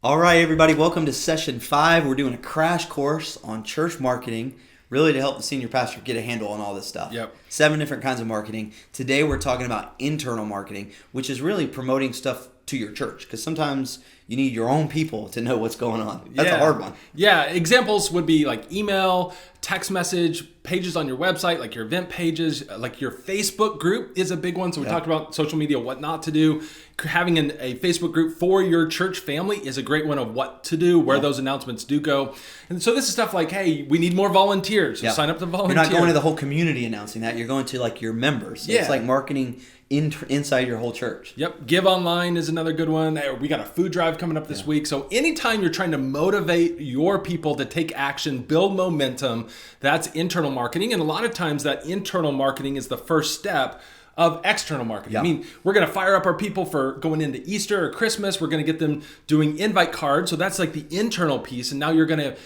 All right, everybody, welcome to session 5. We're doing a crash course on church marketing, really to help the senior pastor get a handle on all this stuff. Yep. 7 different kinds of marketing. Today we're talking about internal marketing, which is really promoting stuff to your church, because sometimes you need your own people to know what's going on. That's a hard one. Yeah, examples would be like email, text message, pages on your website, like your event pages, like your Facebook group is a big one. So we talked about social media, what not to do. Having a Facebook group for your church family is a great one of what to do, where those announcements do go. And so this is stuff like, hey, we need more volunteers. So sign up to volunteer. You're not going to the whole community announcing that. You're going to like your members. So it's like marketing inside your whole church. Yep. Give online is another good one. We got a food drive coming up this week. So anytime you're trying to motivate your people to take action, build momentum, that's internal marketing. And a lot of times that internal marketing is the first step of external marketing. Yeah. I mean, we're going to fire up our people for going into Easter or Christmas. We're going to get them doing invite cards. So that's like the internal piece. And now you're going to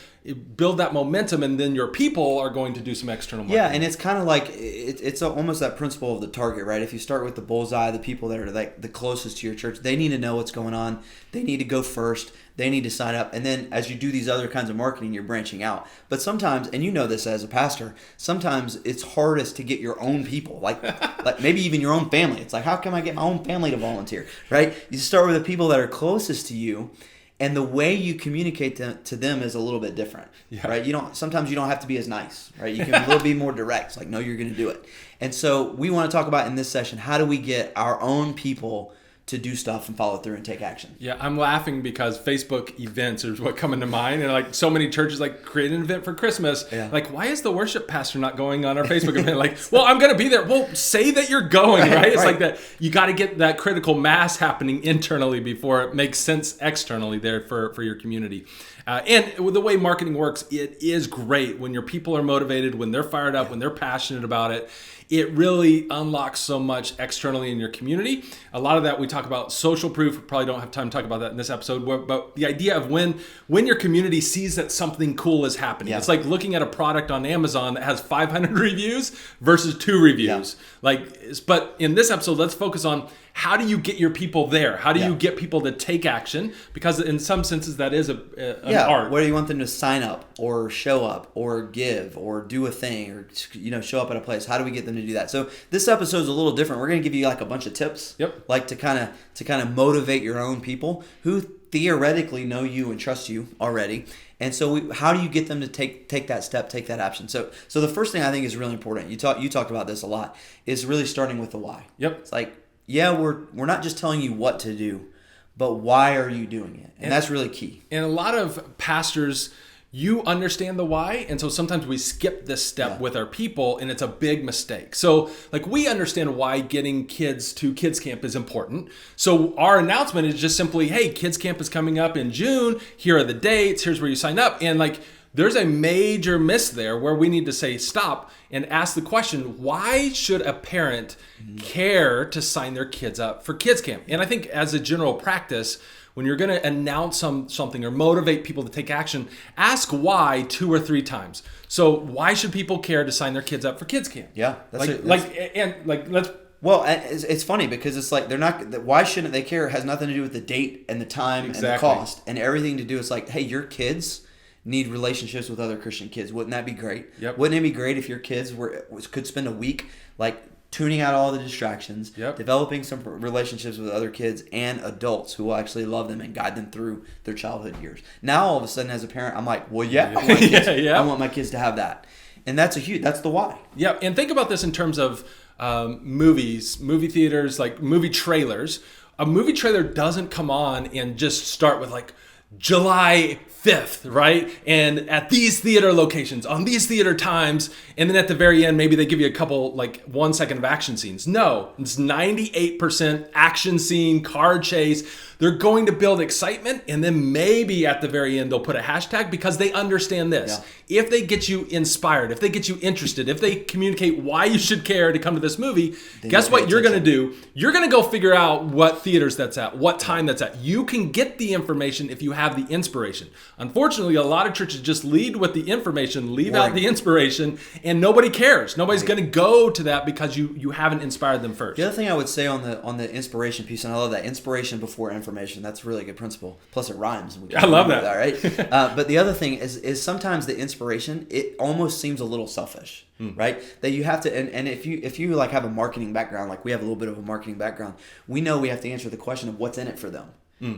build that momentum, and then your people are going to do some external marketing. Yeah, and it's kind of like, it's almost that principle of the target, right? If you start with the bullseye, the people that are like the closest to your church, they need to know what's going on. They need to go first. They need to sign up. And then as you do these other kinds of marketing, you're branching out. But sometimes, and you know this as a pastor, sometimes it's hardest to get your own people, like maybe even your own family. It's like, how can I get my own family to volunteer, right? You start with the people that are closest to you, and the way you communicate to them is a little bit different, right? Sometimes you don't have to be as nice, right? You can a little bit more direct. It's like, no, you're going to do it. And so we want to talk about in this session, how do we get our own people to do stuff and follow through and take action? Yeah, I'm laughing because Facebook events is what come into mind. And like so many churches like create an event for Christmas. Yeah. Like, why is the worship pastor not going on our Facebook event? Like, well, I'm going to be there. Well, say that you're going, right? It's like that. You got to get that critical mass happening internally before it makes sense externally there for your community. And with the way marketing works, it is great when your people are motivated, when they're fired up, when they're passionate about it. It really unlocks so much externally in your community. A lot of that we talk about social proof. We probably don't have time to talk about that in this episode. But the idea of when your community sees that something cool is happening. It's like looking at a product on Amazon that has 500 reviews versus 2 reviews. But in this episode, let's focus on how do you get your people there? How do you get people to take action? Because in some senses, that is an art. Where do you want them to sign up or show up or give or do a thing or show up at a place? How do we get them to do that? So this episode is a little different. We're going to give you like a bunch of tips, like to kind of motivate your own people who theoretically know you and trust you already. And so how do you get them to take that step, take that action? So the first thing I think is really important. You talked about this a lot, is really starting with the why. It's like, we're not just telling you what to do, but why are you doing it? And that's really key. And a lot of pastors, you understand the why, and so sometimes we skip this step with our people, and it's a big mistake. So like, we understand why getting kids to kids camp is important. So our announcement is just simply, hey, kids camp is coming up in June. Here are the dates. Here's where you sign up. And like, there's a major miss there where we need to say stop and ask the question, why should a parent care to sign their kids up for kids camp? And I think as a general practice, when you're going to announce something or motivate people to take action, ask why 2 or 3 times. So why should people care to sign their kids up for kids camp? Yeah, Well, it's funny because it's like why shouldn't they care? It has nothing to do with the date and the time and the cost and everything to do. It's like, hey, your kids need relationships with other Christian kids. Wouldn't that be great? Yep. Wouldn't it be great if your kids could spend a week like tuning out all the distractions, developing some relationships with other kids and adults who will actually love them and guide them through their childhood years? Now all of a sudden as a parent, I'm like, well, I want my kids to have that. And that's the why. Yeah, and think about this in terms of movies, movie theaters, like movie trailers. A movie trailer doesn't come on and just start with like July 5th, right? And at these theater locations, on these theater times, and then at the very end, maybe they give you a couple, like 1 second of action scenes. No, it's 98% action scene, car chase. They're going to build excitement, and then maybe at the very end, they'll put a hashtag because they understand this. Yeah. If they get you inspired, if they get you interested, if they communicate why you should care to come to this movie, guess what you're going to do? You're going to go figure out what theaters that's at, what time that's at. You can get the information if you have the inspiration. Unfortunately, a lot of churches just lead with the information, leave out the inspiration, and nobody cares. Nobody's going to go to that because you haven't inspired them first. The other thing I would say on the inspiration piece, and I love that, inspiration before information. That's a really good principle. Plus, it rhymes. I love that. Right? But the other thing is sometimes the inspiration, it almost seems a little selfish, right? That you have to, and if you like have a marketing background, like we have a little bit of a marketing background, we know we have to answer the question of what's in it for them.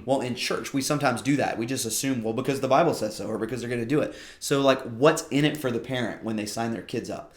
Well, in church, we sometimes do that. We just assume, well, because the Bible says so, or because they're going to do it. So, like, what's in it for the parent when they sign their kids up?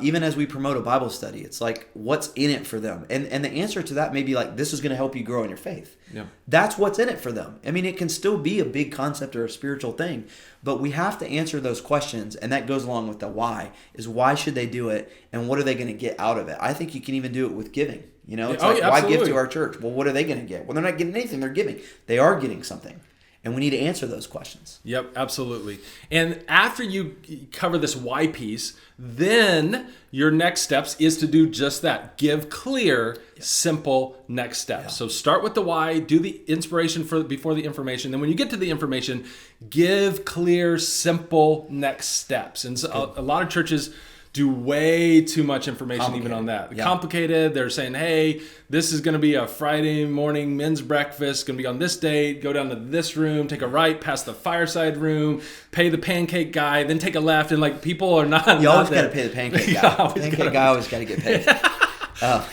Even as we promote a Bible study, it's like, what's in it for them? And the answer to that may be like, this is going to help you grow in your faith. Yeah. That's what's in it for them. I mean, it can still be a big concept or a spiritual thing, but we have to answer those questions, and that goes along with the why, is why should they do it, and what are they going to get out of it? I think you can even do it with giving. You know, it's why give to our church? Well, what are they going to get? Well, they're not getting anything. They're giving. They are getting something. And we need to answer those questions. Yep, absolutely. And after you cover this why piece, then your next steps is to do just that. Give clear, simple next steps. Yeah. So start with the why, do the inspiration before the information. Then when you get to the information, give clear, simple next steps. And so a lot of churches do way too much information even on that. Yeah. Complicated. They're saying, hey, this is going to be a Friday morning men's breakfast. Going to be on this date. Go down to this room. Take a right past the fireside room. Pay the pancake guy. Then take a left. And like people are not. You always got to pay the pancake guy. Pancake guy always got to get paid.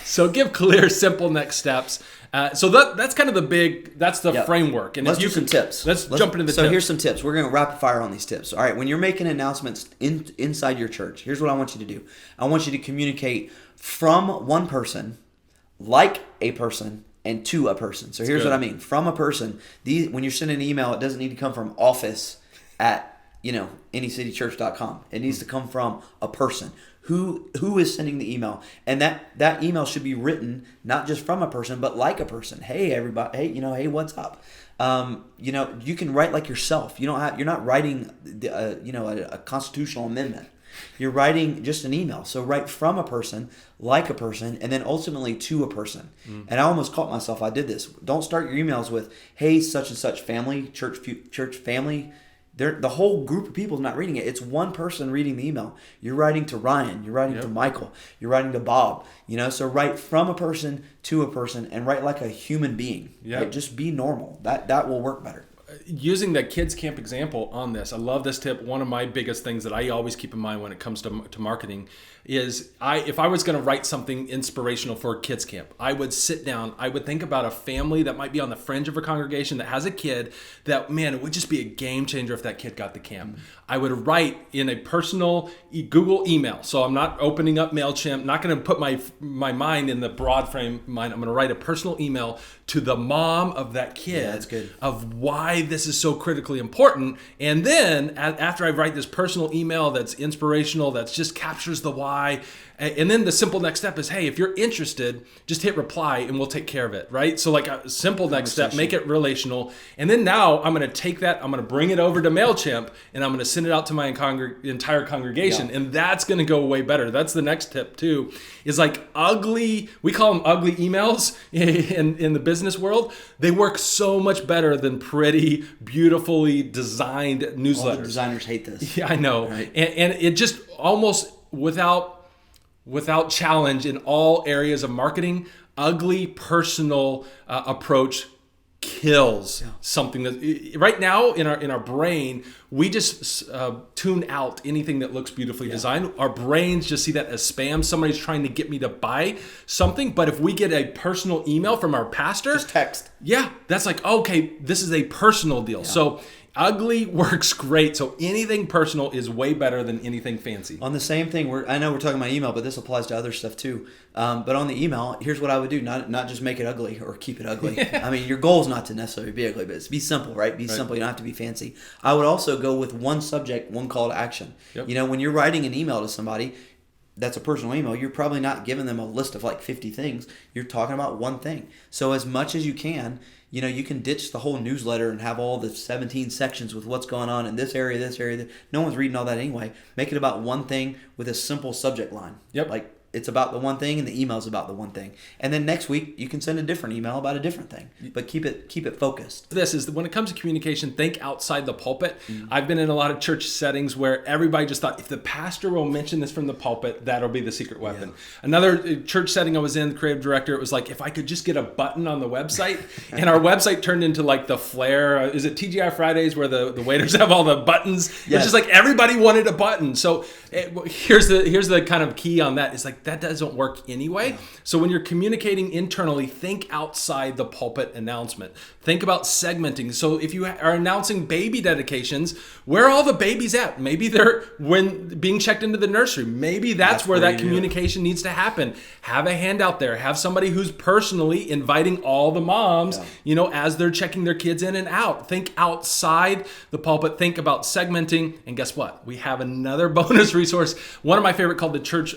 So give clear, simple next steps. So that's kind of the framework. And let's do some tips. Let's jump into the tips. So here's some tips. We're going to rapid fire on these tips. All right, when you're making announcements inside your church, here's what I want you to do. I want you to communicate from one person, like a person, and to a person. So here's what I mean. From a person, when you're sending an email, it doesn't need to come from office at anycitychurch.com. It needs to come from a person. Who is sending the email, and that email should be written not just from a person but like a person. Hey everybody, hey what's up? You can write like yourself. You're not writing a constitutional amendment. You're writing just an email. So write from a person, like a person, and then ultimately to a person. And I almost caught myself. I did this. Don't start your emails with hey such and such family, church family. The whole group of people is not reading it. It's one person reading the email. You're writing to Ryan. You're writing to Michael. You're writing to Bob. So write from a person to a person and write like a human being. Yep. Right? Just be normal. That will work better. Using the kids camp example on this, I love this tip. One of my biggest things that I always keep in mind when it comes to marketing is if I was going to write something inspirational for kids camp, I would sit down, I would think about a family that might be on the fringe of a congregation that has a kid that, man, it would just be a game changer if that kid got the camp. I would write in a personal Google email. So I'm not opening up MailChimp, not going to put my mind in the broad frame mind. I'm going to write a personal email to the mom of that kid. Yeah, that's good. Of why this is so critically important. And then after I write this personal email that's inspirational, that just captures the why, and then the simple next step is, hey, if you're interested, just hit reply and we'll take care of it, right? So like a simple next step, make it relational. And then now I'm going to take that, I'm going to bring it over to MailChimp, and I'm going to send it out to my entire congregation. Yeah. And that's going to go way better. That's the next tip too, is like we call them ugly emails in the business world. They work so much better than pretty, beautifully designed newsletters. All the designers hate this. Yeah, I know. Right. And it just almost without challenge in all areas of marketing, ugly personal approach kills something that right now in our brain, we just tune out anything that looks beautifully designed. Our brains just see that as spam. Somebody's trying to get me to buy something. But if we get a personal email from our pastor, just text. Yeah, that's like, okay, this is a personal deal. Yeah. So ugly works great. So anything personal is way better than anything fancy. On the same thing, I know we're talking about email, but this applies to other stuff too. But on the email, here's what I would do. Not just make it ugly or keep it ugly. I mean, your goal is not to necessarily be ugly, but it's be simple, right? Be simple. You don't have to be fancy. I would also go with one subject, one call to action. Yep. When you're writing an email to somebody, that's a personal email, you're probably not giving them a list of like 50 things. You're talking about one thing. So as much as you can, you can ditch the whole newsletter and have all the 17 sections with what's going on in this area. No one's reading all that anyway. Make it about one thing with a simple subject line. Yep. Like it's about the one thing, and the email's about the one thing. And then next week you can send a different email about a different thing. But keep it focused. This is when it comes to communication, think outside the pulpit. I've been in a lot of church settings where everybody just thought, if the pastor will mention this from the pulpit, that'll be the secret weapon. Another church setting I was in, the creative director, it was like, if I could just get a button on the website, and our website turned into like the Flair, is it TGI Fridays where the waiters have all the buttons? It's just like everybody wanted a button. So here's the kind of key on that. It's like, that doesn't work anyway. So when you're communicating internally, think outside the pulpit announcement. Think about segmenting. So if you are announcing baby dedications, where are all the babies at? Maybe they're when being checked into the nursery. Maybe that's where that communication needs to happen. Have a handout there. Have somebody who's personally inviting all the moms, as they're checking their kids in and out. Think outside the pulpit. Think about segmenting. And guess what? We have another bonus resource. One of my favorite called the Church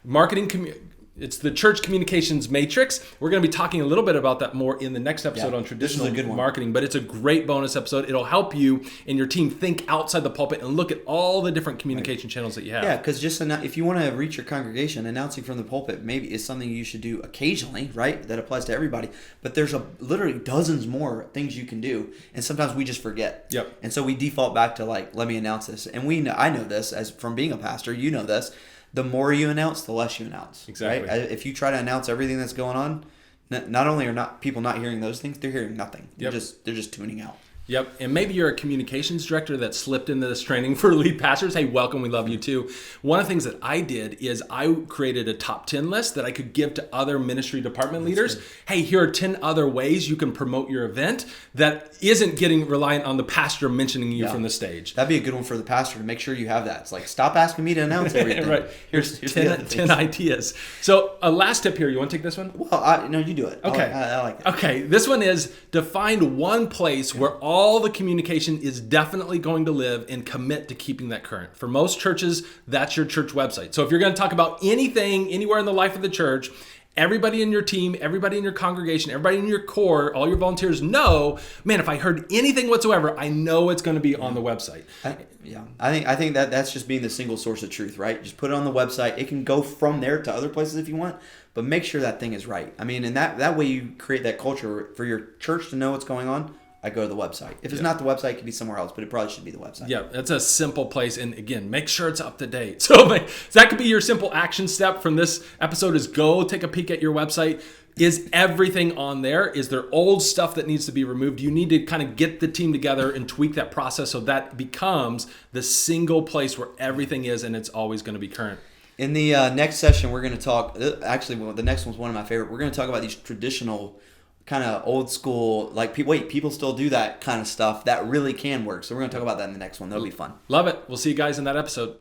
Marketing It's the Church Communications Matrix. We're going to be talking a little bit about that more in the next episode on traditional marketing, but it's a great bonus episode. It'll help you and your team think outside the pulpit and look at all the different communication channels that you have. Yeah, because if you want to reach your congregation, announcing from the pulpit maybe is something you should do occasionally, right? That applies to everybody. But there's literally dozens more things you can do, and sometimes we just forget. Yep. And so we default back to like, let me announce this. And I know this as from being a pastor. You know this. The more you announce, the less you announce. Exactly. Right? If you try to announce everything that's going on, not only are people not hearing those things, they're hearing nothing. They're just tuning out. Yep. And maybe you're a communications director that slipped into this training for lead pastors. Hey, welcome. We love you too. One of the things that I did is I created a top 10 list that I could give to other ministry department leaders. Good. Hey, here are 10 other ways you can promote your event that isn't getting reliant on the pastor mentioning you from the stage. That'd be a good one for the pastor to make sure you have that. It's like, stop asking me to announce everything. Right. Here's 10 ideas. So a last tip here. You want to take this one? Well, no, you do it. Okay. I like it. Okay. This one is to find one place where all the communication is definitely going to live and commit to keeping that current. For most churches, that's your church website. So if you're going to talk about anything, anywhere in the life of the church, everybody in your team, everybody in your congregation, everybody in your core, all your volunteers know, man, if I heard anything whatsoever, I know it's going to be on the website. I think that's just being the single source of truth, right? Just put it on the website. It can go from there to other places if you want, but make sure that thing is right. I mean, and that way you create that culture for your church to know what's going on. I go to the website. If it's not the website, it could be somewhere else, but it probably should be the website. Yeah, that's a simple place. And again, make sure it's up to date. So that could be your simple action step from this episode is go take a peek at your website. Is everything on there? Is there old stuff that needs to be removed? You need to kind of get the team together and tweak that process so that becomes the single place where everything is and it's always going to be current. In the next session, we're going to talk, actually, the next one's one of my favorite. We're going to talk about these traditional kind of old school, like, people still do that kind of stuff that really can work. So we're going to talk about that in the next one. That'll be fun. Love it. We'll see you guys in that episode.